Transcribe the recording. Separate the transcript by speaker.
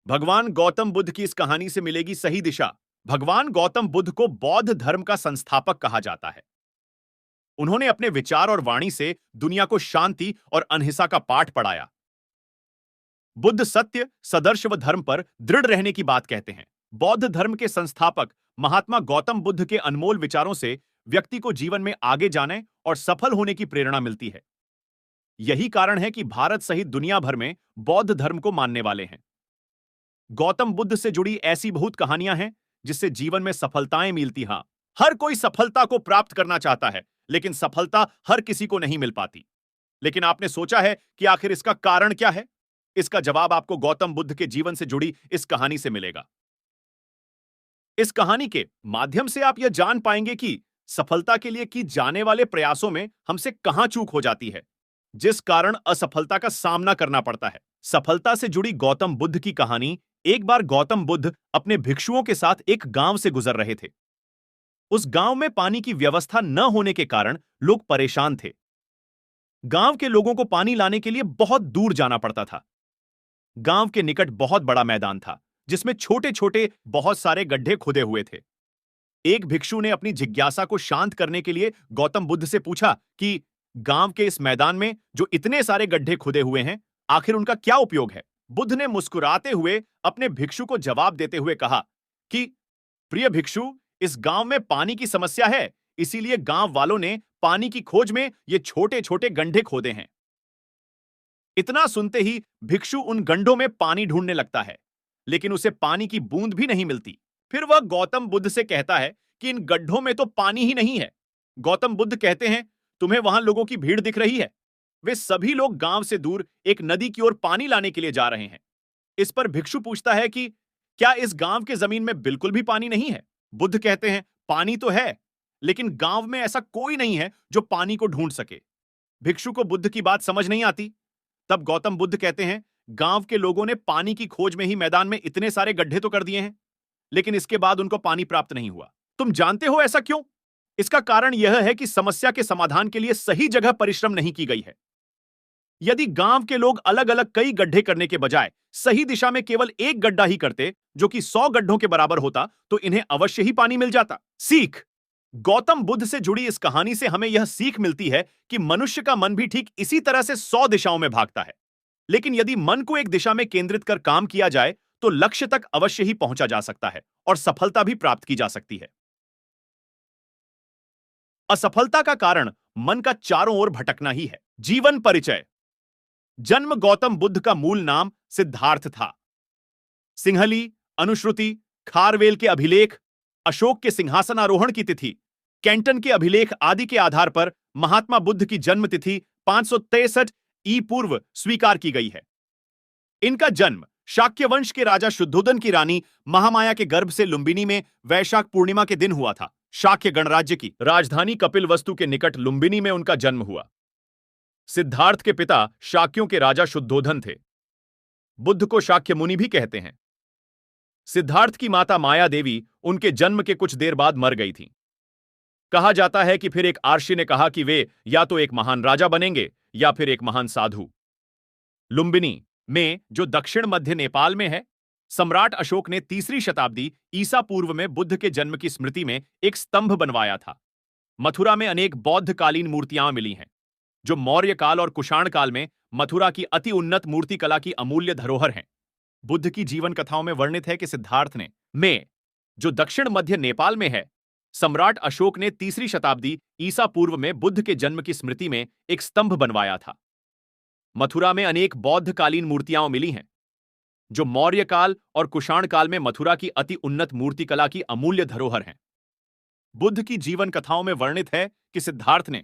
Speaker 1: भगवान गौतम बुद्ध की इस कहानी से मिलेगी सही दिशा। भगवान गौतम बुद्ध को बौद्ध धर्म का संस्थापक कहा जाता है। उन्होंने अपने विचार और वाणी से दुनिया को शांति और अहिंसा का पाठ पढ़ाया। बुद्ध सत्य, सदर्श व धर्म पर दृढ़ रहने की बात कहते हैं। बौद्ध धर्म के संस्थापक महात्मा गौतम बुद्ध के अनमोल विचारों से व्यक्ति को जीवन में आगे जाने और सफल होने की प्रेरणा मिलती है। यही कारण है कि भारत सहित दुनिया भर में बौद्ध धर्म को मानने वाले हैं। गौतम बुद्ध से जुड़ी ऐसी बहुत कहानियां हैं जिससे जीवन में सफलताएं मिलती। हां, हर कोई सफलता को प्राप्त करना चाहता है, लेकिन सफलता हर किसी को नहीं मिल पाती। लेकिन आपने सोचा है कि आखिर इसका कारण क्या है? इसका जवाब आपको गौतम बुद्ध के जीवन से जुड़ी इस कहानी से मिलेगा। इस कहानी के माध्यम से आप यह जान पाएंगे कि सफलता के लिए की जाने वाले प्रयासों में हमसे कहां चूक हो जाती है, जिस कारण असफलता का सामना करना पड़ता है। सफलता से जुड़ी गौतम बुद्ध की कहानी। एक बार गौतम बुद्ध अपने भिक्षुओं के साथ एक गांव से गुजर रहे थे। उस गांव में पानी की व्यवस्था न होने के कारण लोग परेशान थे। गांव के लोगों को पानी लाने के लिए बहुत दूर जाना पड़ता था। गांव के निकट बहुत बड़ा मैदान था, जिसमें छोटे छोटे बहुत सारे गड्ढे खुदे हुए थे। एक भिक्षु ने अपनी जिज्ञासा को शांत करने के लिए गौतम बुद्ध से पूछा कि गांव के इस मैदान में जो इतने सारे गड्ढे खुदे हुए हैं, आखिर उनका क्या उपयोग है? बुद्ध ने मुस्कुराते हुए अपने भिक्षु को जवाब देते हुए कहा कि प्रिय भिक्षु, इस गांव में पानी की समस्या है, इसीलिए गांव वालों ने पानी की खोज में ये छोटे छोटे गड्ढे खोदे हैं। इतना सुनते ही भिक्षु उन गड्ढों में पानी ढूंढने लगता है, लेकिन उसे पानी की बूंद भी नहीं मिलती। फिर वह गौतम बुद्ध से कहता है कि इन गड्ढों में तो पानी ही नहीं है। गौतम बुद्ध कहते हैं, तुम्हें वहां लोगों की भीड़ दिख रही है? वे सभी लोग गांव से दूर एक नदी की ओर पानी लाने के लिए जा रहे हैं। इस पर भिक्षु पूछता है कि क्या इस गांव के जमीन में बिल्कुल भी पानी नहीं है? बुद्ध कहते हैं, पानी तो है, लेकिन गांव में ऐसा कोई नहीं है जो पानी को ढूंढ सके। भिक्षु को बुद्ध की बात समझ नहीं आती। तब गौतम बुद्ध कहते हैं, गांव के लोगों ने पानी की खोज में ही मैदान में इतने सारे गड्ढे तो कर दिए हैं, लेकिन इसके बाद उनको पानी प्राप्त नहीं हुआ। तुम जानते हो ऐसा क्यों? इसका कारण यह है कि समस्या के समाधान के लिए सही जगह परिश्रम नहीं की गई है। यदि गांव के लोग अलग अलग कई गड्ढे करने के बजाय सही दिशा में केवल एक गड्ढा ही करते, जो कि 100 गड्ढों के बराबर होता, तो इन्हें अवश्य ही पानी मिल जाता। सीख। गौतम बुद्ध से जुड़ी इस कहानी से हमें यह सीख मिलती है कि मनुष्य का मन भी ठीक इसी तरह से 100 दिशाओं में भागता है, लेकिन यदि मन को एक दिशा में केंद्रित कर काम किया जाए तो लक्ष्य तक अवश्य ही पहुंचा जा सकता है और सफलता भी प्राप्त की जा सकती है। असफलता का कारण मन का चारों ओर भटकना ही है। जीवन परिचय। जन्म। गौतम बुद्ध का मूल नाम सिद्धार्थ था। सिंहली, अनुश्रुति, खारवेल के अभिलेख, अशोक के सिंहासनारोहण की तिथि, कैंटन के अभिलेख आदि के आधार पर महात्मा बुद्ध की जन्म तिथि 563 ई पूर्व स्वीकार की गई है। इनका जन्म शाक्य वंश के राजा शुद्धोधन की रानी महामाया के गर्भ से लुंबिनी में वैशाख पूर्णिमा के दिन हुआ था। शाक्य गणराज्य की राजधानी कपिलवस्तु के निकट लुंबिनी में उनका जन्म हुआ। सिद्धार्थ के पिता शाक्यों के राजा शुद्धोधन थे। बुद्ध को शाक्य मुनि भी कहते हैं। सिद्धार्थ की माता माया देवी उनके जन्म के कुछ देर बाद मर गई थी। कहा जाता है कि फिर एक आर्षि ने कहा कि वे या तो एक महान राजा बनेंगे या फिर एक महान साधु। लुंबिनी में, जो दक्षिण मध्य नेपाल में है, सम्राट अशोक ने 3री शताब्दी ईसा पूर्व में बुद्ध के जन्म की स्मृति में एक स्तंभ बनवाया था। मथुरा में अनेक बौद्ध कालीन मूर्तियां मिली हैं, जो मौर्य काल और कुषाण काल में मथुरा की अति उन्नत मूर्तिकला की अमूल्य धरोहर हैं। बुद्ध की जीवन कथाओं में वर्णित है कि सिद्धार्थ ने में, जो दक्षिण मध्य नेपाल में है, सम्राट अशोक ने 3री शताब्दी ईसा पूर्व में बुद्ध के जन्म की स्मृति में एक स्तंभ बनवाया था। मथुरा में अनेक बौद्ध कालीन मूर्तियां मिली हैं, जो मौर्य काल और कुषाण काल में मथुरा की अति उन्नत मूर्तिकला की अमूल्य धरोहर हैं। बुद्ध की जीवन कथाओं में वर्णित है कि सिद्धार्थ ने